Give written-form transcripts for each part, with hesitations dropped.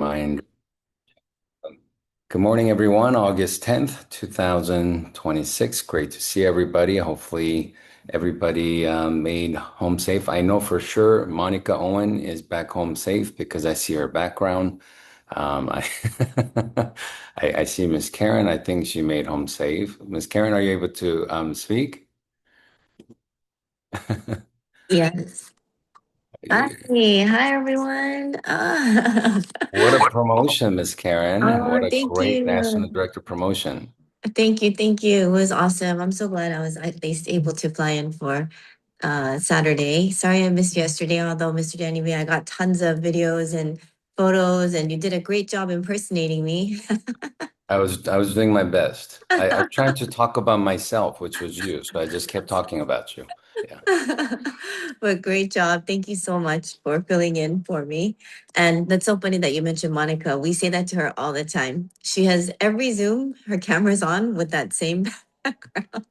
remind. Good morning, everyone. August 10th, 2026. Great to see everybody. Hopefully, everybody made home safe. I know for sure Monica Owen is back home safe because I see her background. I, I see Miss Karen. I think she made home safe. Miss Karen, are you able to speak? Yes. Hi. Hi, everyone. What a promotion, Miss Karen. What Oh, a thank great national you. director promotion. Thank you. Thank you. It was awesome. I'm so glad I was at least able to fly in for Saturday. Sorry I missed yesterday, although Mr. Danny V, I got tons of videos and photos, and you did a great job impersonating me. I was doing my best. I was trying to talk about myself, which was you, so I just kept talking about you. Yeah. But great job. Thank you so much for filling in for me. And that's so funny that you mentioned Monica. We say that to her all the time. She has every Zoom, her camera's on with that same background.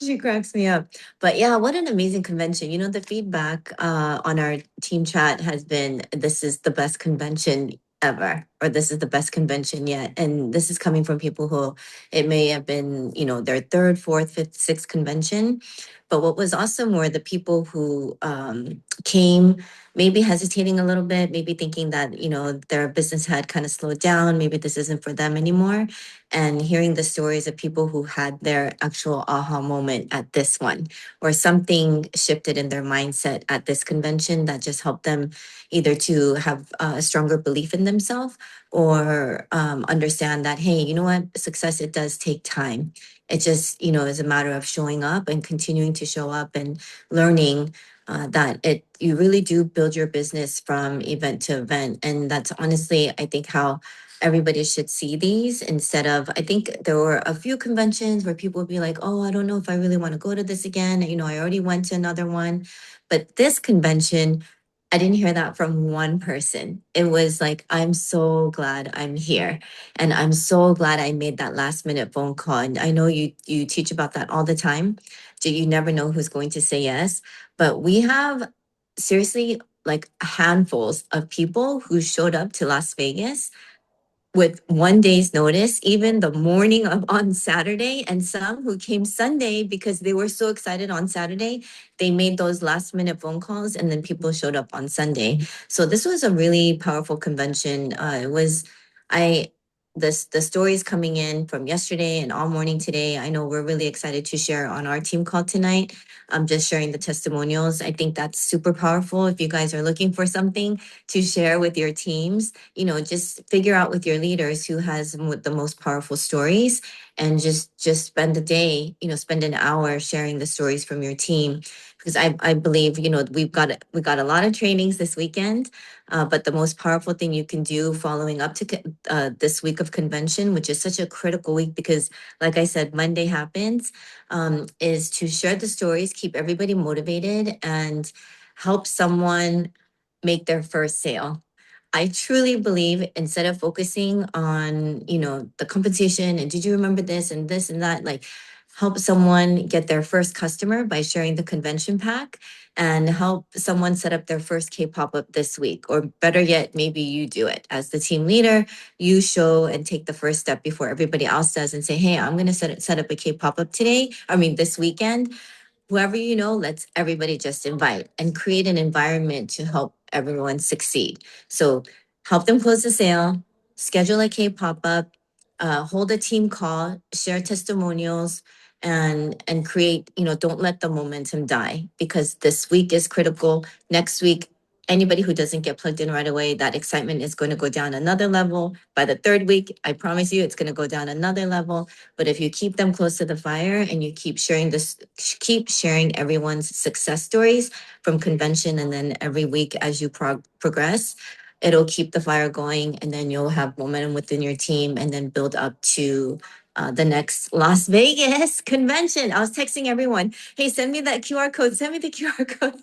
She cracks me up. But yeah, what an amazing convention. The feedback on our team chat has been this is the best convention ever, or this is the best convention yet. And this is coming from people who it may have been, their third, fourth, fifth, sixth convention. But what was awesome were the people who came maybe hesitating a little bit, maybe thinking that, their business had kind of slowed down. Maybe this isn't for them anymore, and hearing the stories of people who had their actual aha moment at this one, or something shifted in their mindset at this convention that just helped them either to have a stronger belief in themselves, or understand that, hey, you know what, success, it does take time. It just, is a matter of showing up and continuing to show up and learning that you really do build your business from event to event. And that's honestly, I think, how everybody should see these. Instead of, I think there were a few conventions where people would be like, oh, I don't know if I really want to go to this again. I already went to another one. But this convention, I didn't hear that from one person. It was like, I'm so glad I'm here. And I'm so glad I made that last minute phone call. And I know you teach about that all the time. So you never know who's going to say yes. But we have seriously like handfuls of people who showed up to Las Vegas with 1 day's notice, even the morning of on Saturday, and some who came Sunday because they were so excited on Saturday. They made those last minute phone calls, and then people showed up on Sunday. So this was a really powerful convention. It was, I, the stories coming in from yesterday and all morning today. I know we're really excited to share on our team call tonight. I'm just sharing the testimonials. I think that's super powerful. If you guys are looking for something to share with your teams, just figure out with your leaders who has the most powerful stories, and just spend the day, spend an hour sharing the stories from your team. Because I believe, we got a lot of trainings this weekend, but the most powerful thing you can do following up to this week of convention, which is such a critical week, because like I said, Monday happens, is to share the stories, keep everybody motivated, and help someone make their first sale. I truly believe, instead of focusing on, the compensation and did you remember this and that, like, help someone get their first customer by sharing the convention pack, and help someone set up their first K pop up this week. Or better yet, maybe you do it as the team leader. You show and take the first step before everybody else does, and say, hey, I'm going to set up a K pop up today. I mean, this weekend. Whoever let's everybody just invite and create an environment to help everyone succeed. So help them close the sale, schedule a K pop up, hold a team call, share testimonials, and create. Don't let the momentum die, because this week is critical. Next week, anybody who doesn't get plugged in right away, that excitement is going to go down another level. By the third week, I promise you, it's going to go down another level. But if you keep them close to the fire, and you keep sharing everyone's success stories from convention, and then every week as you progress, it'll keep the fire going, and then you'll have momentum within your team, and then build up to the next Las Vegas convention. I was texting everyone, hey, send me that QR code. Send me the QR code.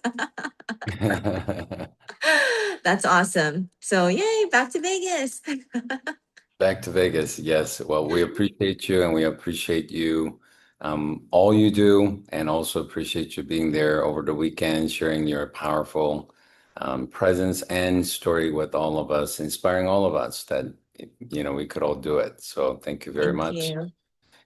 That's awesome. So, yay, back to Vegas. Back to Vegas. Yes. Well, we appreciate you and we appreciate you, all you do, and also appreciate you being there over the weekend, sharing your powerful presence and story with all of us, inspiring all of us that, we could all do it. So thank you very Thank much. you.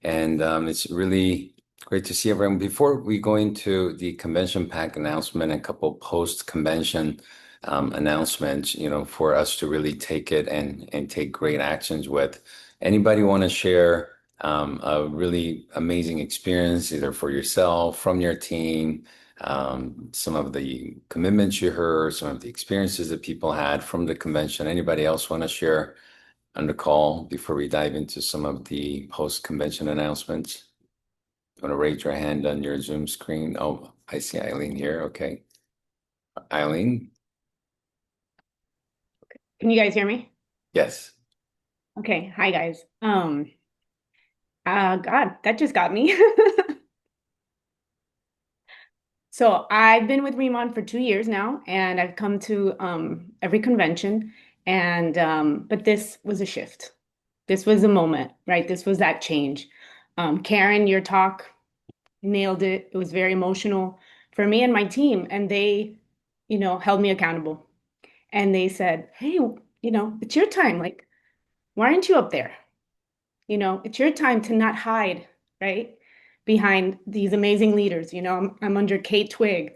And it's really great to see everyone. Before we go into the convention pack announcement, a couple post-convention announcements, for us to really take it and take great actions with. Anybody want to share a really amazing experience, either for yourself, from your team, some of the commitments you heard, some of the experiences that people had from the convention? Anybody else want to share on the call before we dive into some of the post-convention announcements? You want to raise your hand on your Zoom screen? Oh, I see Eileen here. Okay. Eileen? Can you guys hear me? Yes. Okay, hi guys. God, that just got me. So I've been with Riman for 2 years now, and I've come to every convention, and but this was a shift. This was a moment, right? This was that change. Karen, your talk nailed it. It was very emotional for me and my team, and they, held me accountable. And they said, "Hey, it's your time. Like, why aren't you up there? It's your time to not hide, right? Behind these amazing leaders. I'm under Kate Twig,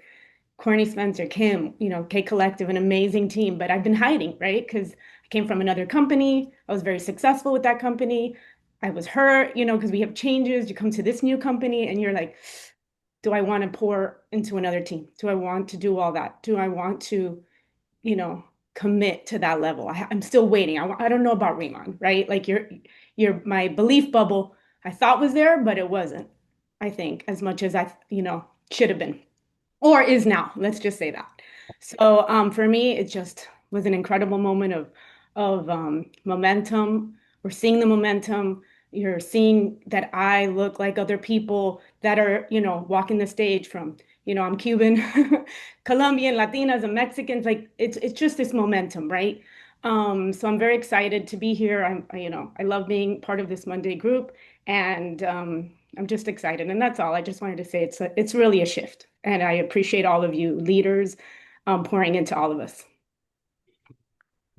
Courtney Spencer, Kim, K Collective, an amazing team, but I've been hiding, right? Because I came from another company. I was very successful with that company. I was hurt, because we have changes. You come to this new company and you're like, do I want to pour into another team? Do I want to do all that? Do I want to, you know, commit to that level? I'm still waiting. I don't know about Reman, right? Like my belief bubble I thought was there, but it wasn't, I think, as much as should have been or is now. Let's just say that. So for me, it just was an incredible moment of momentum. We're seeing the momentum. You're seeing that I look like other people that are, walking the stage from, I'm Cuban, Colombian, Latinas, and Mexicans. Like it's just this momentum, right? So I'm very excited to be here. I love being part of this Monday group, and I'm just excited, and that's all. I just wanted to say it's really a shift, and I appreciate all of you leaders pouring into all of us.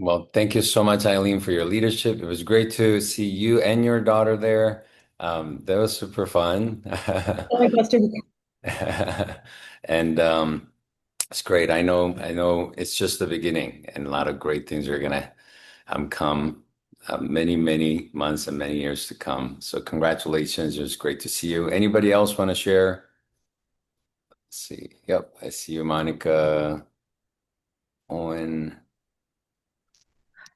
Well, thank you so much, Eileen, for your leadership. It was great to see you and your daughter there. That was super fun. Oh my gosh, And it's great. I know it's just the beginning, and a lot of great things are gonna come many, many months and many years to come. So congratulations. It was great to see you. Anybody else want to share? Let's see. Yep, I see you, Monica, Owen.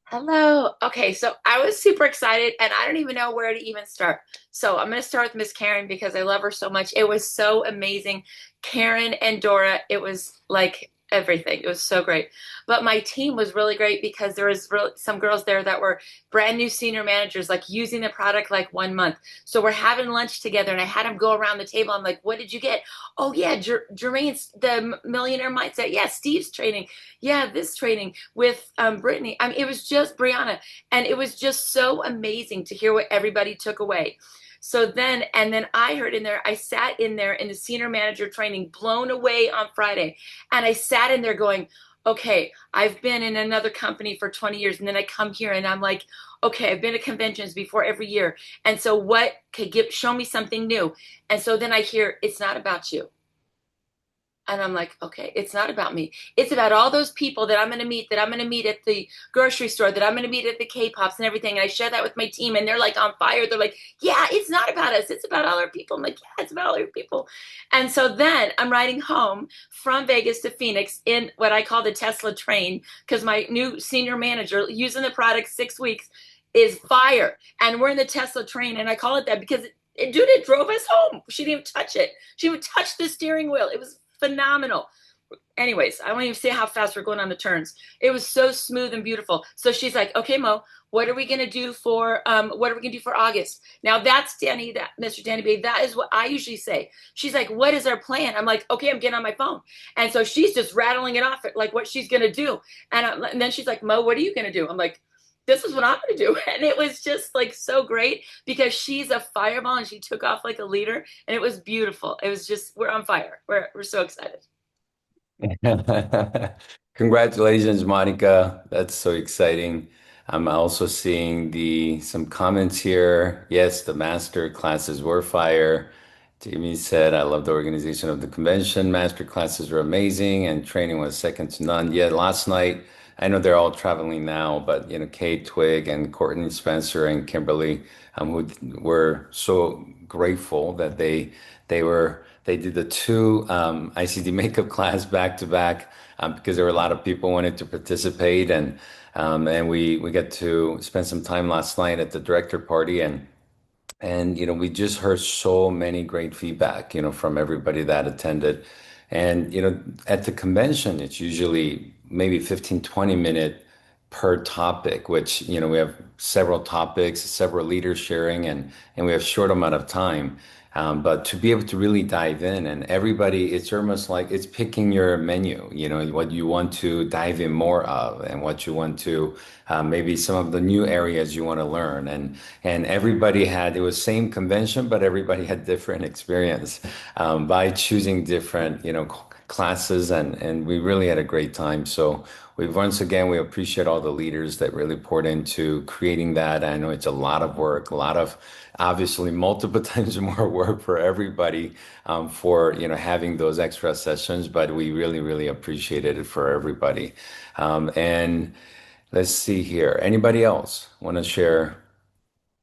Hello. Okay, so I was super excited and I don't even know where to even start. So I'm going to start with Miss Karen because I love her so much. It was so amazing. Karen and Dora, it was like everything. It was so great. But my team was really great because there was some girls there that were brand new senior managers, like using the product like 1 month. So we're having lunch together and I had them go around the table. I'm like, what did you get? Oh yeah, Jermaine's the millionaire mindset. Yeah, Steve's training. Yeah, this training with Brittany. I mean, it was just Brianna, and it was just so amazing to hear what everybody took away. So then, and then I heard in there, I sat in there in the senior manager training, blown away on Friday, and I sat in there going, okay, I've been in another company for 20 years, and then I come here and I'm like, okay, I've been to conventions before every year, and so what could show me something new? And so then I hear, it's not about you. And I'm like, okay, it's not about me. It's about all those people that I'm going to meet, that I'm going to meet at the grocery store, that I'm going to meet at the K-pops and everything. And I share that with my team and they're like on fire. They're like, yeah, it's not about us. It's about all our people. I'm like, yeah, it's about all our people. And so then I'm riding home from Vegas to Phoenix in what I call the Tesla train because my new senior manager using the product 6 weeks is fire. And we're in the Tesla train. And I call it that because it drove us home. She didn't even touch it. She didn't even touch the steering wheel. It was phenomenal. Anyways, I won't even say how fast we're going on the turns. It was so smooth and beautiful. So she's like, okay, Mo, what are we gonna do for August? Now that's Mr. Danny B. That is what I usually say. She's like, what is our plan? I'm like, okay, I'm getting on my phone. And so she's just rattling it off like what she's gonna do. And then she's like, Mo, what are you gonna do? I'm like, this is what I'm going to do. And it was just like so great because she's a fireball and she took off like a leader and it was beautiful. It was just, we're on fire. We're so excited. Congratulations, Monica. That's so exciting. I'm also seeing the some comments here. Yes, the master classes were fire. Jamie said, I love the organization of the convention. Master classes were amazing and training was second to none. Yeah, last night, I know they're all traveling now, but Kate Twig and Courtney Spencer and Kimberly, who were so grateful that they did the two ICD makeup class back to back because there were a lot of people wanted to participate and we got to spend some time last night at the director party and we just heard so many great feedback from everybody that attended. And at the convention it's usually maybe 15-20 minute per topic, which we have several topics, several leaders sharing, and we have short amount of time. But to be able to really dive in and everybody, it's almost like it's picking your menu, what you want to dive in more of and what you want to, maybe some of the new areas you want to learn. And everybody had, it was same convention, but everybody had different experience, by choosing different, classes and we really had a great time. So once again, we appreciate all the leaders that really poured into creating that. I know it's a lot of work, a lot of obviously multiple times more work for everybody, for having those extra sessions, but we really, really appreciated it for everybody. And let's see here. Anybody else want to share?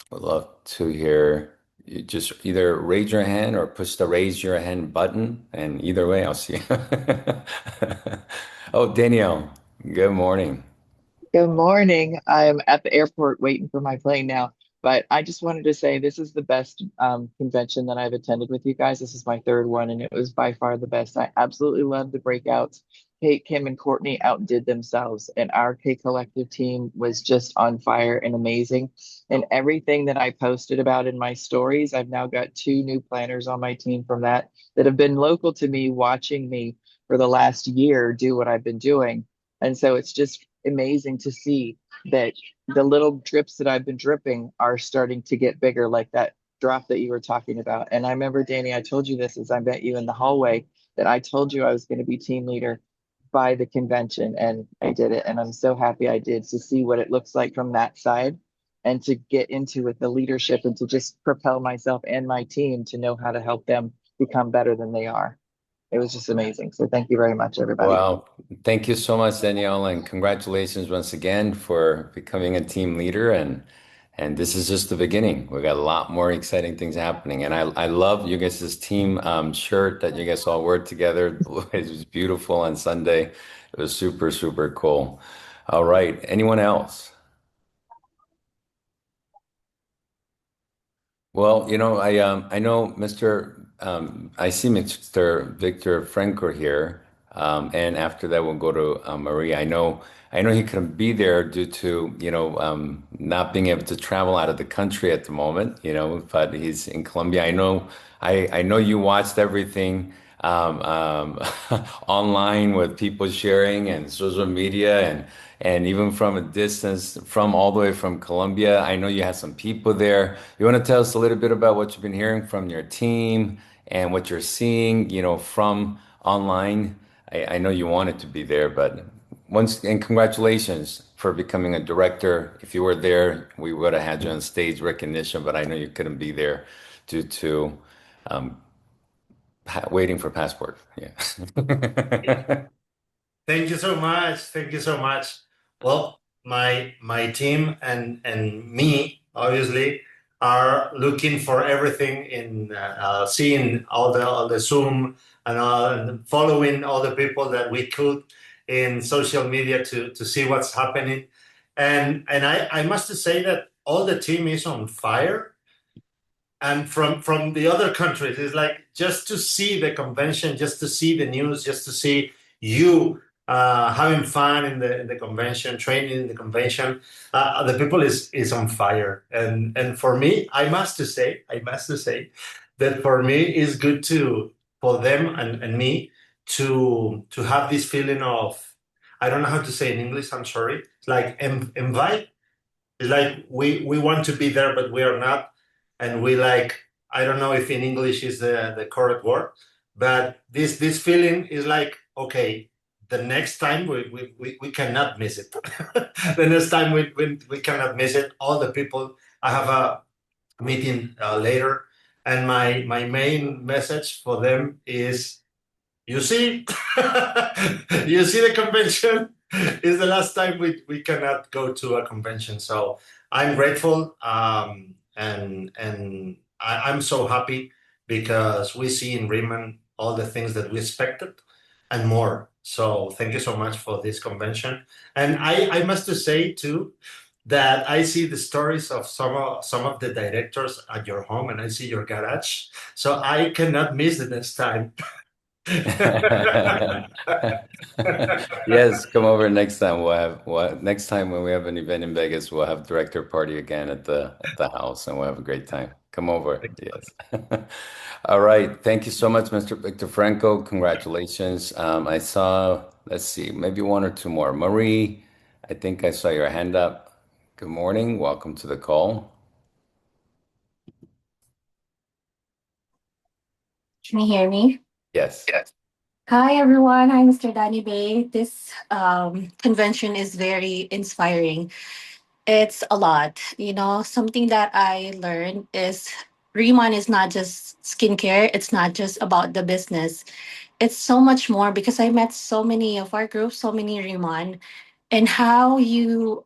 Would love to hear. You just either raise your hand or push the raise your hand button, and either way, I'll see. Oh, Danielle, good morning. Good morning. I'm at the airport waiting for my plane now, but I just wanted to say this is the best convention that I've attended with you guys. This is my third one, and it was by far the best. I absolutely loved the breakouts. Kate, Kim, and Courtney outdid themselves, and our K Collective team was just on fire and amazing. And everything that I posted about in my stories, I've now got two new planners on my team from that have been local to me, watching me for the last year do what I've been doing. And so it's just amazing to see that the little drips that I've been dripping are starting to get bigger, like that drop that you were talking about. And I remember, Danny, I told you this as I met you in the hallway, that I told you I was going to be team leader by the convention, and I did it. And I'm so happy I did, to see what it looks like from that side and to get into with the leadership and to just propel myself and my team to know how to help them become better than they are. It was just amazing. So thank you very much, everybody. Well, thank you so much, Danielle, and congratulations once again for becoming a team leader. And this is just the beginning. We got a lot more exciting things happening. And I love you guys' team shirt that you guys all wore together. It was beautiful on Sunday. It was super, super cool. All right. Anyone else? Well, I know I see Mr. Victor Franco here, and after that we'll go to Maria. I know he couldn't be there due to not being able to travel out of the country at the moment, but he's in Colombia. I know you watched everything online with people sharing and social media and even from a distance, from all the way from Colombia. I know you had some people there. You want to tell us a little bit about what you've been hearing from your team and what you're seeing, from online? I know you wanted to be there, but and congratulations for becoming a director. If you were there, we would have had you on stage recognition, but I know you couldn't be there due to waiting for passport. Yeah. Thank you so much. Thank you so much. Well, my team and me obviously are looking for everything in seeing all the Zoom and following all the people that we could in social media to see what's happening. And I must say that all the team is on fire. And from the other countries, it's like just to see the convention, just to see the news, just to see you having fun in the convention, training in the convention. The people is on fire, and for me, I must say that for me it's good to for them and me to have this feeling of, I don't know how to say in English. I'm sorry. It's like invite. It's like we want to be there, but we are not, and we like, I don't know if in English is the correct word, but this feeling is like, okay, the next time we cannot miss it. The next time we cannot miss it. All the people, I have a meeting later, and my main message for them is, you see, you see the convention is the last time we cannot go to a convention. So I'm grateful, and I'm so happy because we see in Riman all the things that we expected and more. So thank you so much for this convention. And I must to say too that I see the stories of some of the directors at your home, and I see your garage. So I cannot miss the next time. Yes, come over next time. Next time when we have an event in Vegas, we'll have director party again at the house, and we'll have a great time. Come over. Yes. All right. Thank you so much, Mr. Victor Franco. Congratulations. I saw, let's see, maybe one or two more. Marie, I think I saw your hand up. Good morning. Welcome to the call. Can you hear me? Yes. Yes. Hi, everyone. Hi, Mr. Danny Bay. This convention is very inspiring. It's a lot. Something that I learned is Reman is not just skincare, it's not just about the business. It's so much more because I met so many of our group, so many Reman, and how you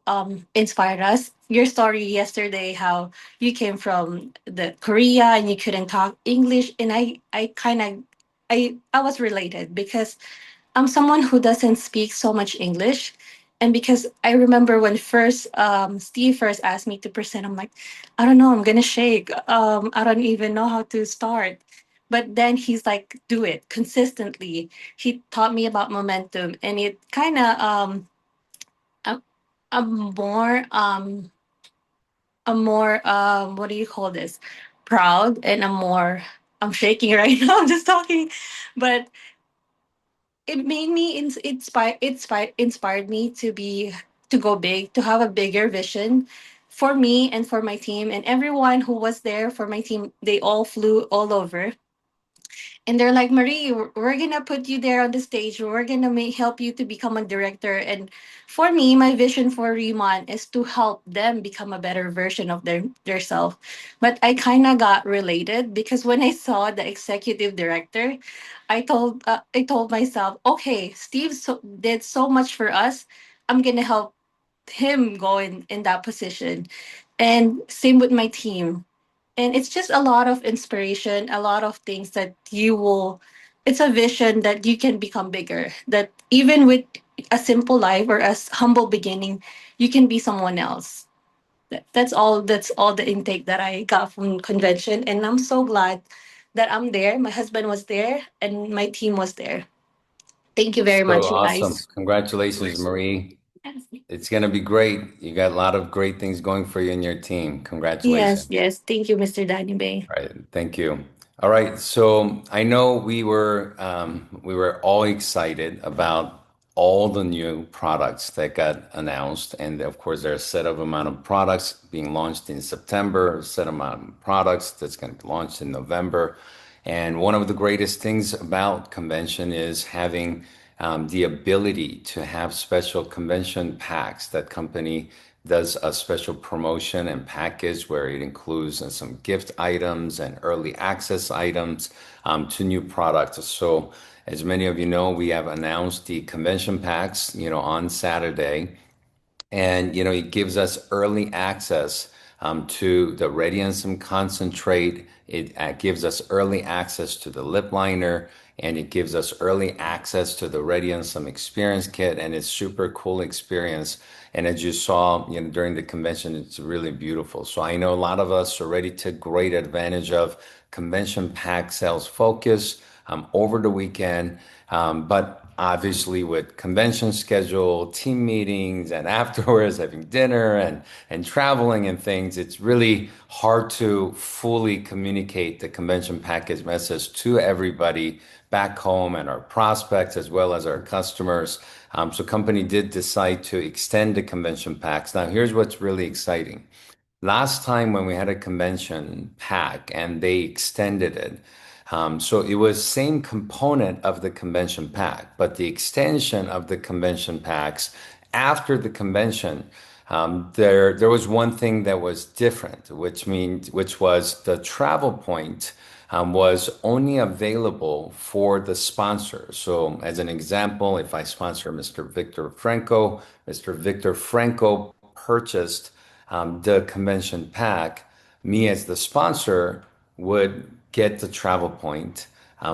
inspired us. Your story yesterday, how you came from the Korea and you couldn't talk English, and I was related because I'm someone who doesn't speak so much English. And because I remember when first Steve first asked me to present, I'm like, I don't know, I'm gonna shake. I don't even know how to start. But then he's like, do it consistently. He taught me about momentum, and it kind of I'm, I'm more what do you call this? Proud, and I'm shaking right now. I'm just talking, but it made me inspired me to go big, to have a bigger vision for me and for my team and everyone who was there for my team. They all flew all over, and they're like, Marie, we're gonna put you there on the stage, we're gonna help you to become a director. And for me, my vision for Riman is to help them become a better version of their self. But I kind of got related because when I saw the executive director, I told myself, okay, Steve did so much for us, I'm gonna help him go in that position. And same with my team. And it's just a lot of inspiration, a lot of things that it's a vision that you can become bigger, that even with a simple life or a humble beginning, you can be someone else. That's all the intake that I got from convention, and I'm so glad that I'm there. My husband was there and my team was there. Thank you very So much, you awesome. guys. Congratulations, Marie. It's going to be great. You got a lot of great things going for you and your team. Yes, Congratulations. yes. Thank you, Mr. Danny Bay. All right, thank you. All right, so I know we were all excited about all the new products that got announced, and of course, there are a set of amount of products being launched in September, a set amount of products that's going to be launched in November. And one of the greatest things about convention is having the ability to have special convention packs. That company does a special promotion and package where it includes some gift items and early access items to new products. So, as many of you know, we have announced the convention packs, on Saturday, and it gives us early access to the Radiantum concentrate. It gives us early access to the lip liner, and it gives us early access to the Radiantum experience kit, and it's super cool experience. And as you saw, during the convention, it's really beautiful. So I know a lot of us already took great advantage of convention pack sales focus over the weekend. But obviously, with convention schedule, team meetings, and afterwards having dinner and traveling and things, it's really hard to fully communicate the convention package message to everybody back home and our prospects as well as our customers. So, company did decide to extend the convention packs. Now, here's what's really exciting. Last time when we had a convention pack and they extended it, So it was same component of the convention pack, but the extension of the convention packs after the convention, there was one thing that was different, which was the travel point was only available for the sponsor. So, as an example, if I sponsor Mr. Victor Franco purchased the convention pack. Me as the sponsor would get the travel point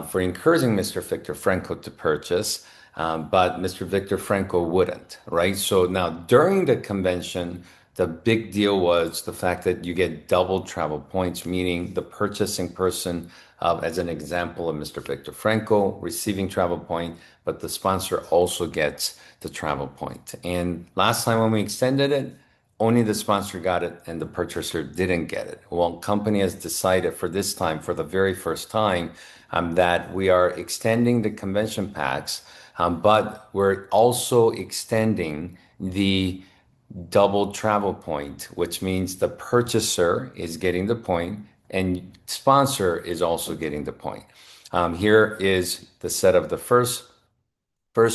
for encouraging Mr. Victor Franco to purchase, but Mr. Victor Franco wouldn't, right? So now during the convention, the big deal was the fact that you get double travel points, meaning the purchasing person, as an example of Mr. Victor Franco, receiving travel point, but the sponsor also gets the travel point. And last time when we extended it, only the sponsor got it and the purchaser didn't get it. Well, company has decided for this time, for the very first time, that we are extending the convention packs, but we're also extending the double travel point, which means the purchaser is getting the point and sponsor is also getting the point. Here is the set of the first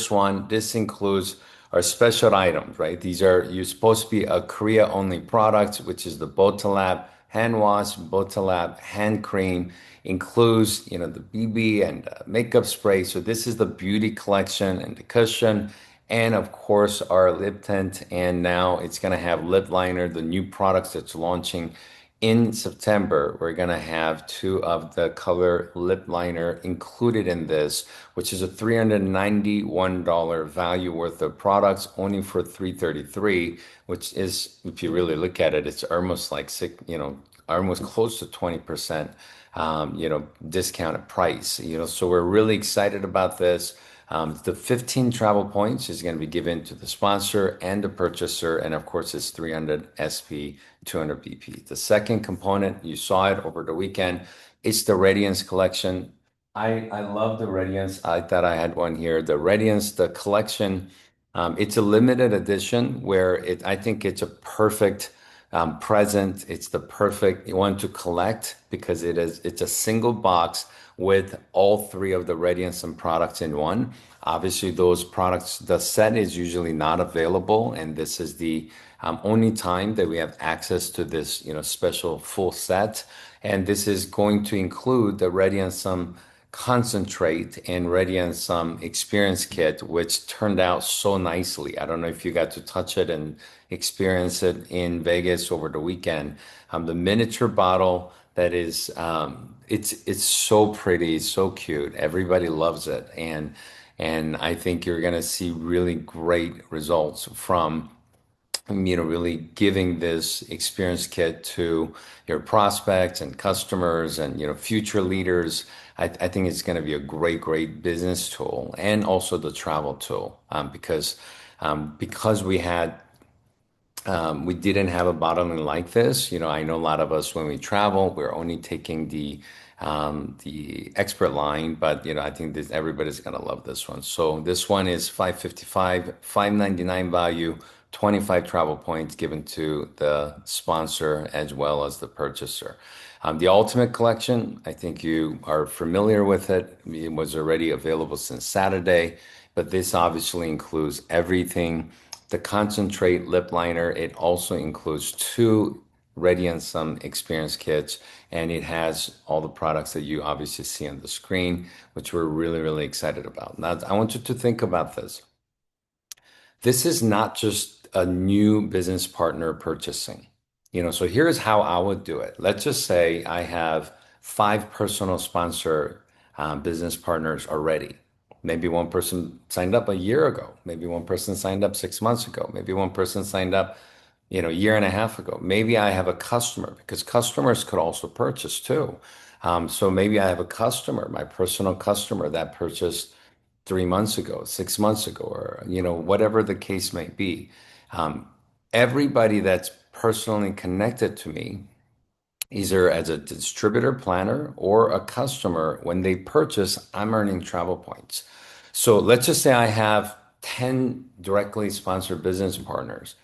one. This includes our special items, right? These are you're supposed to be a Korea only product, which is the Botalab hand wash, Botalab hand cream, includes the BB and makeup spray. So this is the beauty collection and the cushion, and of course our lip tint. And now it's gonna have lip liner, the new products that's launching in September. We're gonna have two of the color lip liner included in this, which is a $391 value worth of products only for $333, which is, if you really look at it, it's almost like almost close to 20%, discounted price. So we're really excited about this. The 15 travel points is going to be given to the sponsor and the purchaser, and of course, it's 300 SP, 200 BP. The second component, you saw it over the weekend, it's the Radiance collection. I love the Radiance. I thought I had one here. The Radiance, the collection, it's a limited edition where I think it's a perfect present. It's the perfect one to collect because it's a single box with all three of the Radiance and products in one. Obviously, those products, the set is usually not available, and this is the only time that we have access to this, special full set. And this is going to include the Radiance concentrate and Radiance experience kit, which turned out so nicely. I don't know if you got to touch it and experience it in Vegas over the weekend. The miniature bottle that is, it's so pretty, so cute. Everybody loves it, and I think you're gonna see really great results from really giving this experience kit to your prospects and customers and future leaders. I think it's going to be a great business tool and also the travel tool, because we didn't have a bottling like this. I know a lot of us when we travel, we're only taking the expert line, but I think this everybody's gonna love this one. So this one is 555, 599 value, 25 travel points given to the sponsor as well as the purchaser. The Ultimate Collection, I think you are familiar with it. It was already available since Saturday, but this obviously includes everything. The concentrate lip liner, it also includes two Radiance experience kits, and it has all the products that you obviously see on the screen, which we're really excited about. Now, I want you to think about this. This is not just a new business partner purchasing. So here's how I would do it. Let's just say I have 5 personal sponsor business partners already. Maybe one person signed up a year ago. Maybe one person signed up 6 months ago. Maybe one person signed up, a year and a half ago. Maybe I have a customer because customers could also purchase too. So maybe I have a customer, my personal customer that purchased 3 months ago, 6 months ago, or whatever the case may be. Everybody that's personally connected to me, either as a distributor planner or a customer, when they purchase, I'm earning travel points. So let's just say I have 10 directly sponsored business partners.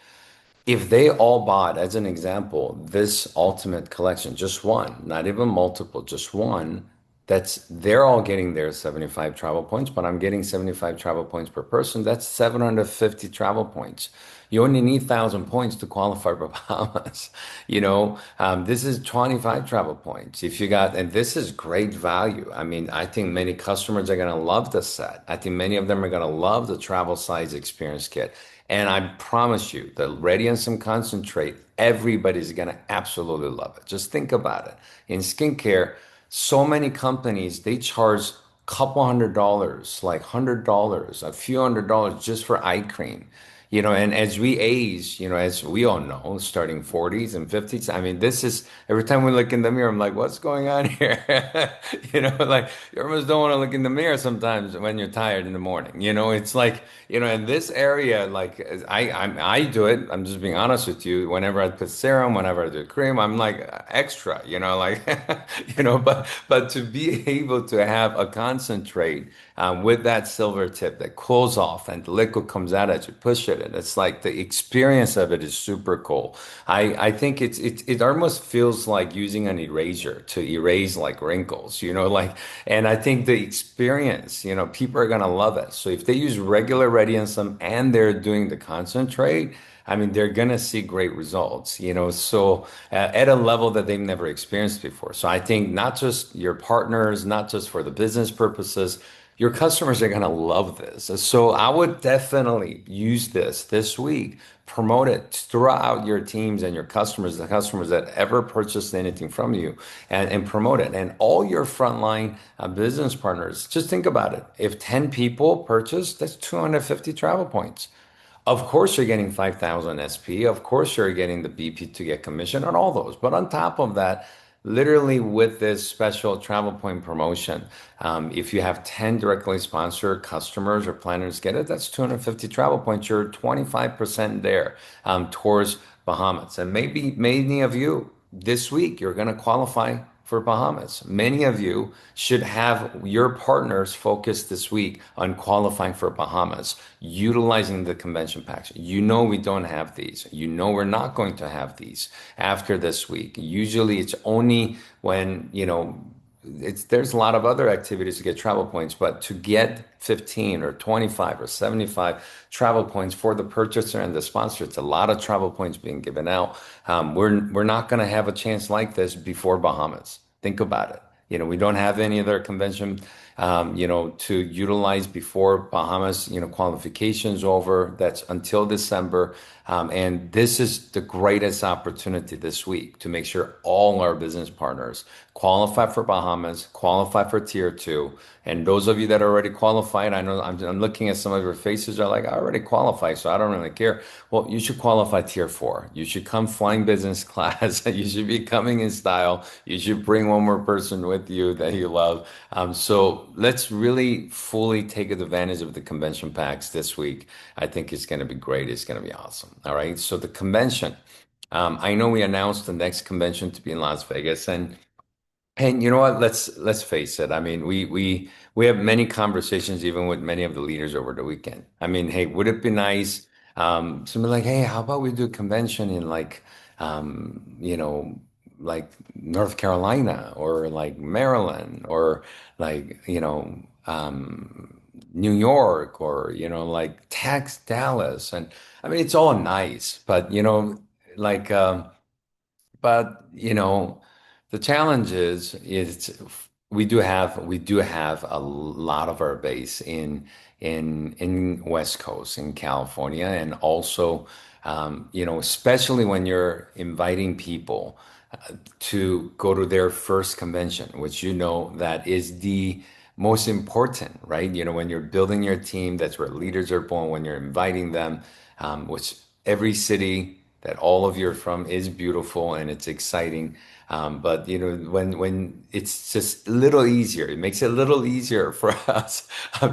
If they all bought, as an example, this Ultimate Collection, just one, not even multiple, just one, they're all getting their 75 travel points, but I'm getting 75 travel points per person. That's 750 travel points. You only need 1,000 points to qualify for Bahamas. This is 25 travel points. If you got, and this is great value. I mean, I think many customers are going to love the set. I think many of them are going to love the travel size experience kit. And I promise you, the Radiance and Concentrate, everybody's going to absolutely love it. Just think about it. In skincare, so many companies, they charge a couple $100, like $100, a few $100 just for eye cream. And as we age, as we all know, starting 40s and 50s, I mean, this is every time we look in the mirror, I'm like, what's going on here? Like you almost don't want to look in the mirror sometimes when you're tired in the morning. It's like, in this area, like I do it. I'm just being honest with you. Whenever I put serum, whenever I do cream, I'm like extra, like, but to be able to have a concentrate with that silver tip that cools off and the liquid comes out as you push it. And it's like the experience of it is super cool. I think it almost feels like using an eraser to erase like wrinkles, like, and I think the experience, people are gonna love it. So if they use regular Radiantsum and they're doing the concentrate, I mean, they're gonna see great results, so at a level that they've never experienced before. So I think not just your partners, not just for the business purposes, your customers are going to love this. So I would definitely use this week, promote it throughout your teams and your customers, the customers that ever purchased anything from you, and promote it. And all your frontline business partners, just think about it. If 10 people purchase, that's 250 travel points. Of course, you're getting 5,000 SP. Of course, you're getting the BP to get commission on all those. But on top of that, literally with this special travel point promotion, if you have 10 directly sponsored customers or planners get it, that's 250 travel points. You're 25% there towards Bahamas. And maybe many of you this week, you're going to qualify for Bahamas. Many of you should have your partners focus this week on qualifying for Bahamas, utilizing the convention packs. We don't have these. We're not going to have these after this week. Usually it's only when, there's a lot of other activities to get travel points, but to get 15 or 25 or 75 travel points for the purchaser and the sponsor, it's a lot of travel points being given out. We're not going to have a chance like this before Bahamas. Think about it. We don't have any other convention, to utilize before Bahamas, qualifications over. That's until December. And this is the greatest opportunity this week to make sure all our business partners qualify for Bahamas, qualify for tier two. And those of you that are already qualified, I know I'm looking at some of your faces are like, I already qualified, so I don't really care. Well, you should qualify tier four. You should come flying business class. You should be coming in style. You should bring one more person with you that you love. So let's really fully take advantage of the convention packs this week. I think it's going to be great. It's going to be awesome. All right. So the convention, I know we announced the next convention to be in Las Vegas, and you know what? Let's face it. I mean, we have many conversations even with many of the leaders over the weekend. I mean, hey, would it be nice? Somebody like, hey, how about we do a convention in like, like North Carolina or like Maryland or like, New York or like Dallas, and I mean, it's all nice, but like. But the challenge is we do have a lot of our base in West Coast in California, and also especially when you're inviting people to go to their first convention, which that is the most important, right? When you're building your team, that's where leaders are born. When you're inviting them, which every city that all of you are from is beautiful and it's exciting. But when it's just a little easier, it makes it a little easier for us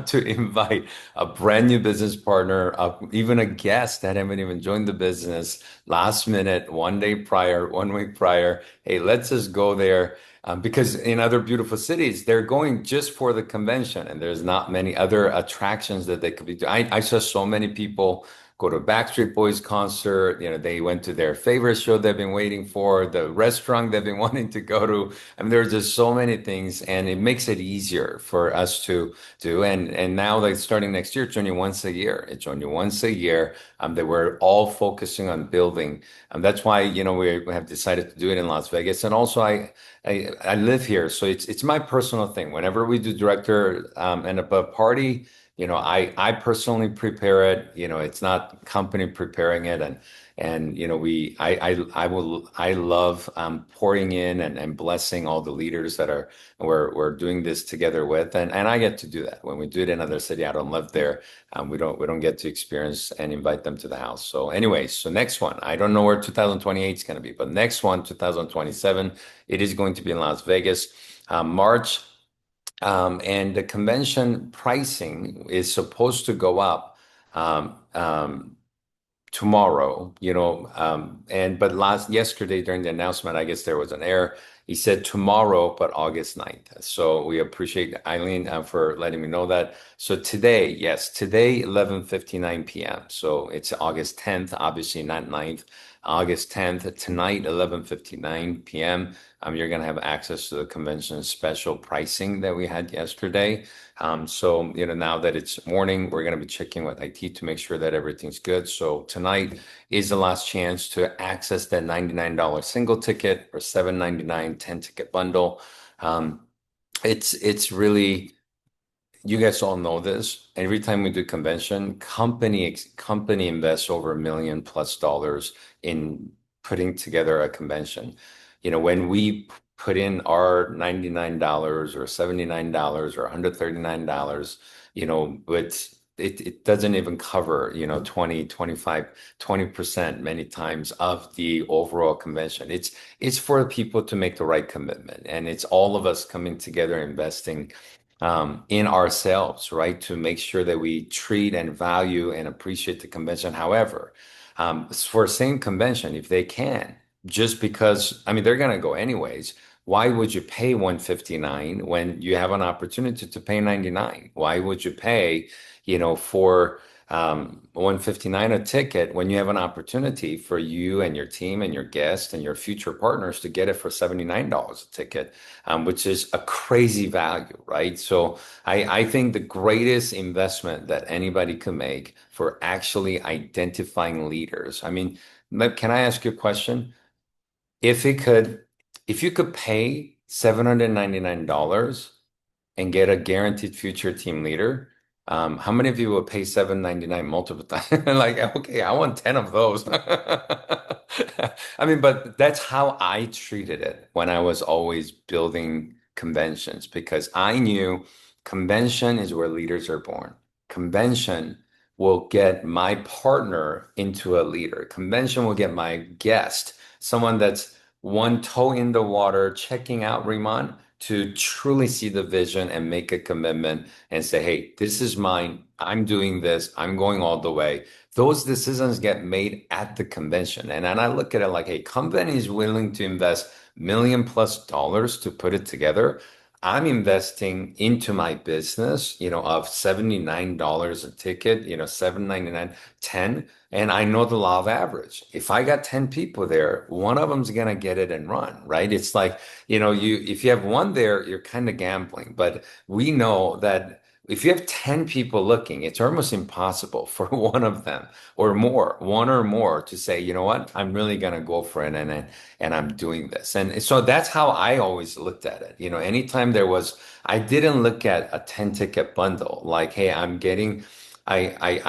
to invite a brand new business partner, even a guest that haven't even joined the business last minute, one day prior, one week prior. Hey, let's just go there. Because in other beautiful cities, they're going just for the convention, and there's not many other attractions that they could be doing. I saw so many people go to a Backstreet Boys concert. They went to their favorite show they've been waiting for, the restaurant they've been wanting to go to. I mean, there's just so many things, and it makes it easier for us to do. And now, like starting next year, it's only once a year. It's only once a year that we're all focusing on building. That's why, we have decided to do it in Las Vegas. And also, I live here, so it's my personal thing. Whenever we do director and above party, I personally prepare it. It's not company preparing it, and I love pouring in and blessing all the leaders that we're doing this together with, and I get to do that. When we do it in another city, I don't live there. We don't get to experience and invite them to the house. So anyways, so next one, I don't know where 2028 is going to be, but next one, 2027, it is going to be in Las Vegas, March. And the convention pricing is supposed to go up um, um, tomorrow, and but yesterday during the announcement, I guess there was an error. He said tomorrow, but August 9th. So we appreciate Eileen for letting me know that. So today, yes, today, 11:59 p.m. So it's August 10th, obviously not 9th. August 10th, tonight, 11:59 p.m. You're going to have access to the convention special pricing that we had yesterday. So, now that it's morning, we're going to be checking with IT to make sure that everything's good. So tonight is the last chance to access that $99 single ticket or $7.99 10-ticket bundle. Um, it's really, you guys all know this. Every time we do convention, company invests over $1 million+ in putting together a convention. When we put in our $99 or $79 or $139, but it doesn't even cover, 20, 25, 20% many times of the overall convention. It's for people to make the right commitment, and it's all of us coming together investing in ourselves, right? To make sure that we treat and value and appreciate the convention. However, for same convention, if they can, just because, I mean, they're going to go anyways. Why would you pay 159 when you have an opportunity to pay 99? Why would you pay, for 159 a ticket when you have an opportunity for you and your team and your guests and your future partners to get it for $79 a ticket, which is a crazy value, right? So I think the greatest investment that anybody could make for actually identifying leaders. I mean, can I ask you a question? If it could, if you could pay $799 and get a guaranteed future team leader, how many of you will pay $799 multiple times? Like, okay, I want 10 of those. I mean, but that's how I treated it when I was always building conventions, because I knew convention is where leaders are born. Convention will get my partner into a leader. Convention will get my guest, someone that's one toe in the water, checking out Riman, to truly see the vision and make a commitment and say, hey, this is mine. I'm doing this. I'm going all the way. Those decisions get made at the convention. And I look at it like, hey, company is willing to invest $1 million+ to put it together. I'm investing into my business, of $79 a ticket, 7.99, 10. And I know the law of average. If I got 10 people there, one of them's gonna get it and run, right? It's like, if you have one there, you're kind of gambling. But we know that if you have 10 people looking, it's almost impossible for one of them or more, one or more, to say, you know what, I'm really gonna go for it, and I'm doing this. And so that's how I always looked at it. Anytime I didn't look at a 10-ticket bundle like, hey, I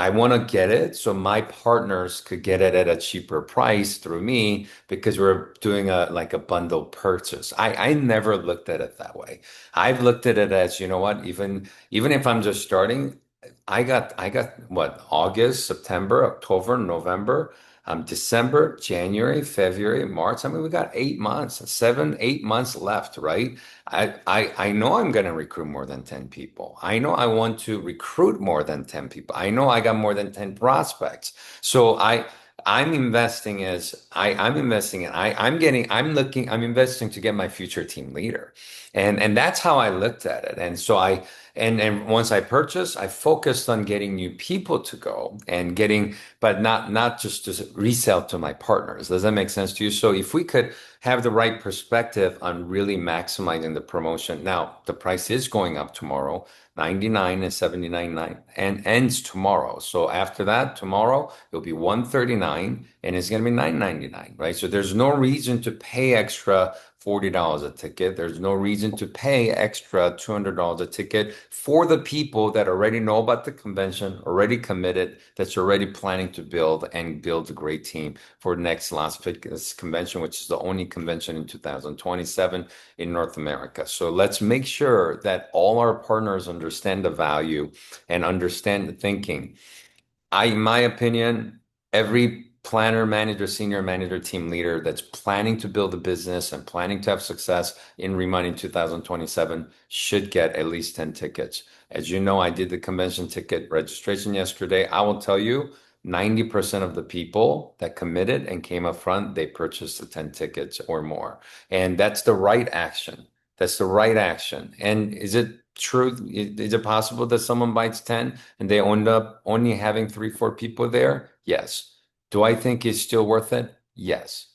want to get it so my partners could get it at a cheaper price through me, because we're doing a bundle purchase. I never looked at it that way. I've looked at it as, you know what, even if I'm just starting, I got what, August, September, October, November, December, January, February, March. I mean, we got 8 months, 7, 8 months left, right? I know I'm going to recruit more than 10 people. I know I want to recruit more than 10 people. I know I got more than 10 prospects. So I'm investing as I'm investing in I'm investing to get my future team leader. And that's how I looked at it. And so and once I purchased, I focused on getting new people to go and getting, but not just to resell to my partners. Does that make sense to you? So if we could have the right perspective on really maximizing the promotion. Now, the price is going up tomorrow. 99 and 79.9 and ends tomorrow. So after that, tomorrow it'll be 139 and it's going to be 9.99, right? So there's no reason to pay extra $40 a ticket. There's no reason to pay extra $200 a ticket for the people that already know about the convention, already committed, that's already planning to build a great team for next Las Vegas convention, which is the only convention in 2027 in North America. So let's make sure that all our partners understand the value and understand the thinking. In my opinion, every planner, manager, senior manager, team leader that's planning to build a business and planning to have success in Reman in 2027 should get at least 10 tickets. As you know, I did the convention ticket registration yesterday. I will tell you, 90% of the people that committed and came up front, they purchased the 10 tickets or more. And that's the right action. That's the right action. And is it true? Is it possible that someone buys 10 and they end up only having three, four people there? Yes. Do I think it's still worth it? Yes.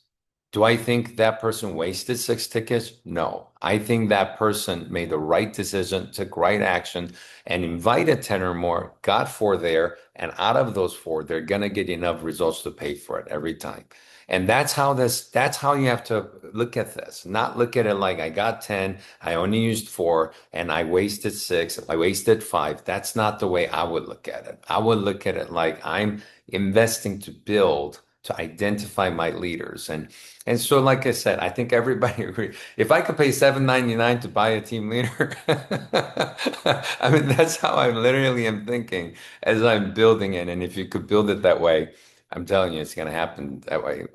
Do I think that person wasted six tickets? No. I think that person made the right decision, took right action, and invited 10 or more, got four there, and out of those four, they're gonna get enough results to pay for it every time. And that's how you have to look at this. Not look at it like I got 10, I only used four, and I wasted six, I wasted five. That's not the way I would look at it. I would look at it like I'm investing to build, to identify my leaders. And so, like I said, I think everybody agrees. If I could pay $7.99 to buy a team leader, I mean, that's how I literally am thinking as I'm building it. And if you could build it that way, I'm telling you, it's going to happen that way.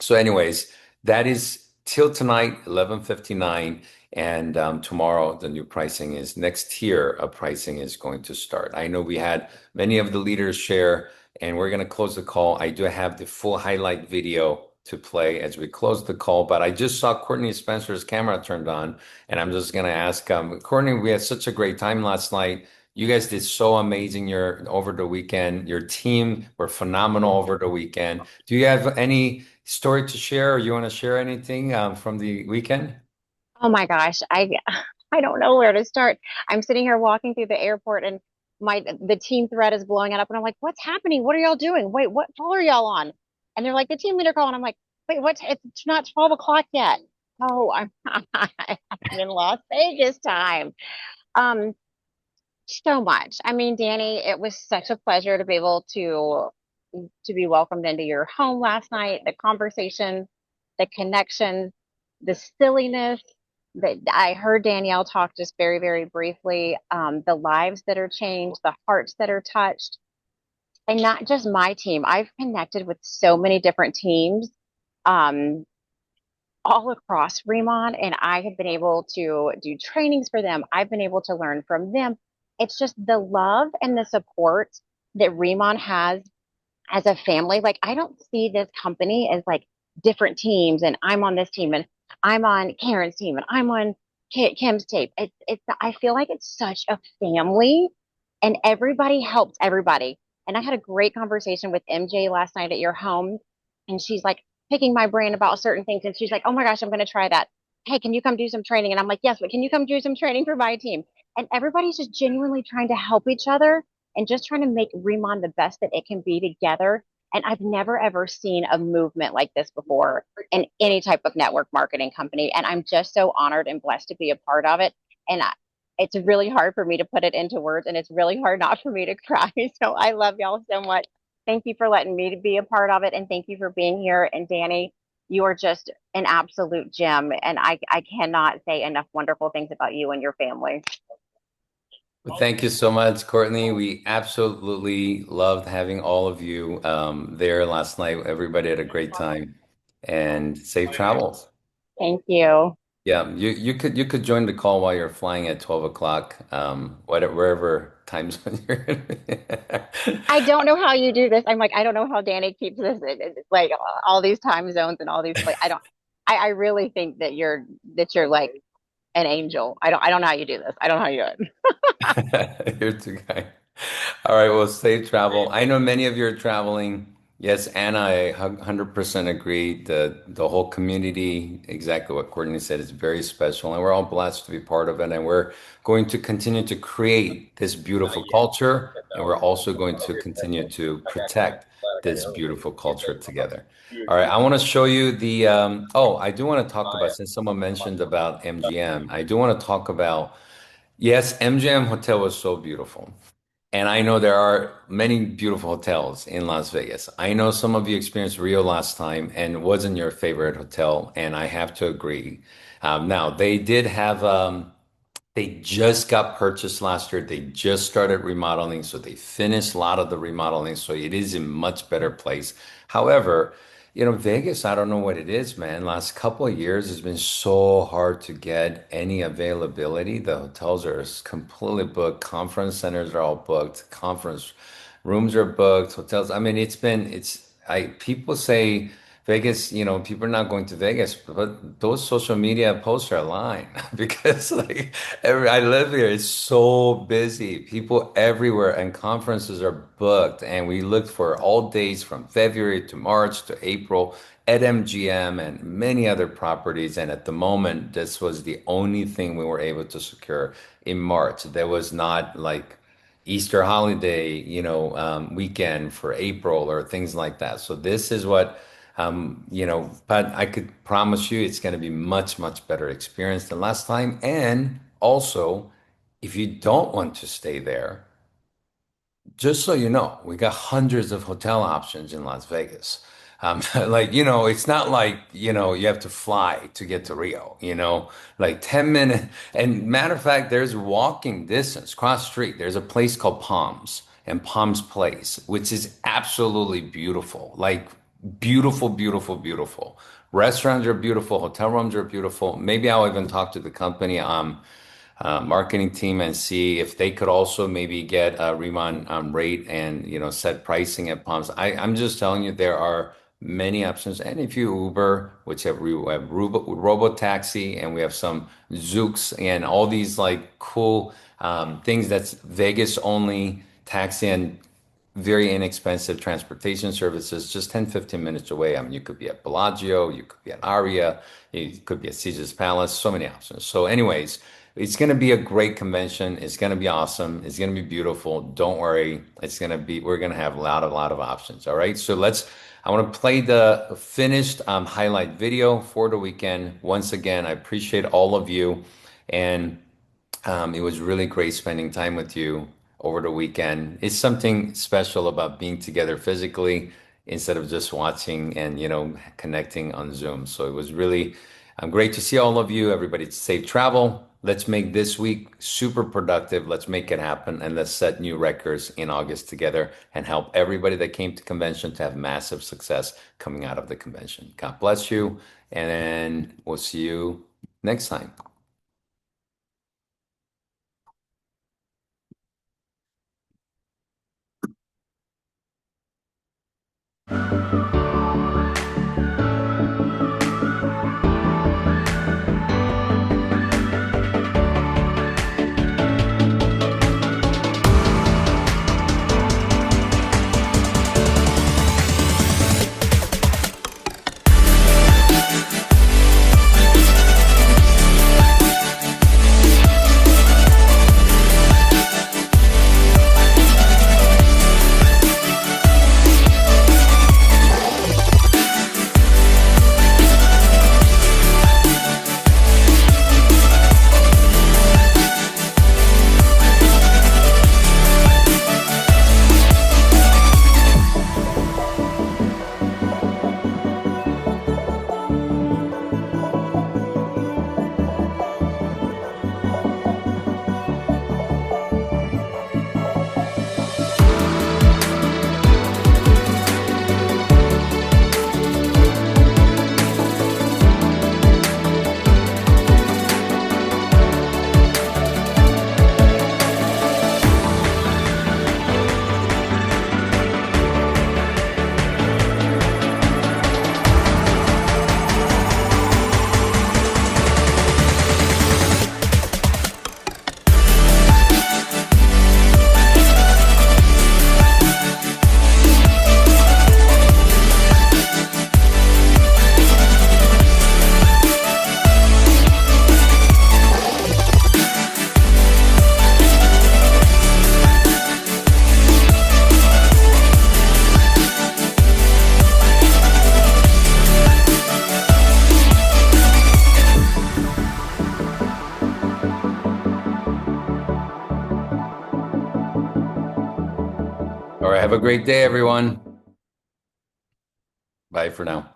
So, anyways, that is till tonight, 11:59, and tomorrow the new pricing is next tier of pricing is going to start. I know we had many of the leaders share, and we're going to close the call. I do have the full highlight video to play as we close the call, but I just saw Courtney Spencer's camera turned on, and I'm just going to ask Courtney. We had such a great time last night. You guys did so amazing over the weekend. Your team were phenomenal over the weekend. Do you have any story to share, or you want to share anything from the weekend? Oh my gosh, I don't know where to start. I'm sitting here walking through the airport and the team thread is blowing it up and I'm like, "What's happening? What are y'all doing? Wait, what call are y'all on?" And they're like, "The team leader call." And I'm like, "Wait, what? It's not 12 o'clock yet." Oh, I'm in Las Vegas time. Um, so much. I mean, Danny, it was such a pleasure to be able to be welcomed into your home last night. The conversations, the connections, the silliness that I heard Danielle talk just very, very briefly. The lives that are changed, the hearts that are touched, and not just my team. I've connected with so many different teams. Um, all across Fremont, and I have been able to do trainings for them. I've been able to learn from them. It's just the love and the support that Remon has as a family. Like, I don't see this company as like different teams, and I'm on this team, and I'm on Karen's team, and I'm on Kim's tape. I feel like it's such a family, and everybody helps everybody. And I had a great conversation with MJ last night at your home, and she's like picking my brain about certain things, and she's like, "Oh my gosh, I'm going to try that. Hey, can you come do some training?" And I'm like, "Yes, but can you come do some training for my team?" And everybody's just genuinely trying to help each other and just trying to make Remon the best that it can be together. And I've never ever seen a movement like this before in any type of network marketing company. And I'm just so honored and blessed to be a part of it. And it's really hard for me to put it into words, and it's really hard not for me to cry. So I love y'all so much. Thank you for letting me to be a part of it. And thank you for being here. And Danny, you are just an absolute gem. And I cannot say enough wonderful things about you and your family. Well, thank you so much, Courtney. We absolutely loved having all of you there last night. Everybody had a great time and safe travels. Thank you. Yeah, you could join the call while you're flying at 12 o'clock, wherever time zone you're in. I don't know how you do this. I'm like, I don't know how Danny keeps this. It's like all these time zones and all these like I don't. I really think that you're like an angel. I don't know how you do this. I don't know how you do it. You're too kind. All right, well, safe travel. I know many of you are traveling. Yes, Anna, I 100% agree. The whole community, exactly what Courtney said, is very special, and we're all blessed to be part of it. And we're going to continue to create this beautiful culture, and we're also going to continue to protect this beautiful culture together. All right, I want to show you the. Oh, I do want to talk about, since someone mentioned about MGM, I do want to talk about. Yes, MGM Hotel was so beautiful. And I know there are many beautiful hotels in Las Vegas. I know some of you experienced Rio last time and wasn't your favorite hotel, and I have to agree. Now, they did have they just got purchased last year. They just started remodeling, so they finished a lot of the remodeling, so it is in much better place. However, Vegas, I don't know what it is, man. Last couple of years, it's been so hard to get any availability. The hotels are completely booked. Conference centers are all booked. Conference rooms are booked. Hotels. I mean, people say Vegas, people are not going to Vegas, but those social media posts are lying because like I live here, it's so busy. People everywhere and conferences are booked. And we looked for all days from February to March to April at MGM and many other properties. And at the moment, this was the only thing we were able to secure in March. There was not like Easter holiday, weekend for April or things like that. So this is what, but I could promise you it's going to be much, much better experience than last time. And also, if you don't want to stay there, just so you know, we got hundreds of hotel options in Las Vegas. It's not like, you have to fly to get to Rio, like 10 minutes. And matter of fact, there's walking distance, cross street. There's a place called Palms and Palms Place, which is absolutely beautiful. Like beautiful, beautiful, beautiful. Restaurants are beautiful. Hotel rooms are beautiful. Maybe I'll even talk to the company. Marketing team and see if they could also maybe get a Riman rate and set pricing at Palms. I'm just telling you there are many options. And if you Uber, which we have Robo Taxi and we have some Zooks and all these like cool things that's Vegas only taxi and very inexpensive transportation services, just 10, 15 minutes away. I mean, you could be at Bellagio, you could be at Aria, you could be at Caesar's Palace, so many options. So anyways, it's going to be a great convention. It's going to be awesome. It's going to be beautiful. Don't worry. We're going to have a lot of options. All right. So I want to play the finished highlight video for the weekend. Once again, I appreciate all of you. And it was really great spending time with you over the weekend. It's something special about being together physically instead of just watching and, connecting on Zoom. So it was really great to see all of you. Everybody, safe travel. Let's make this week super productive. Let's make it happen. And let's set new records in August together and help everybody that came to convention to have massive success coming out of the convention. God bless you. And we'll see you next time. All right. Have a great day, everyone. Bye for now.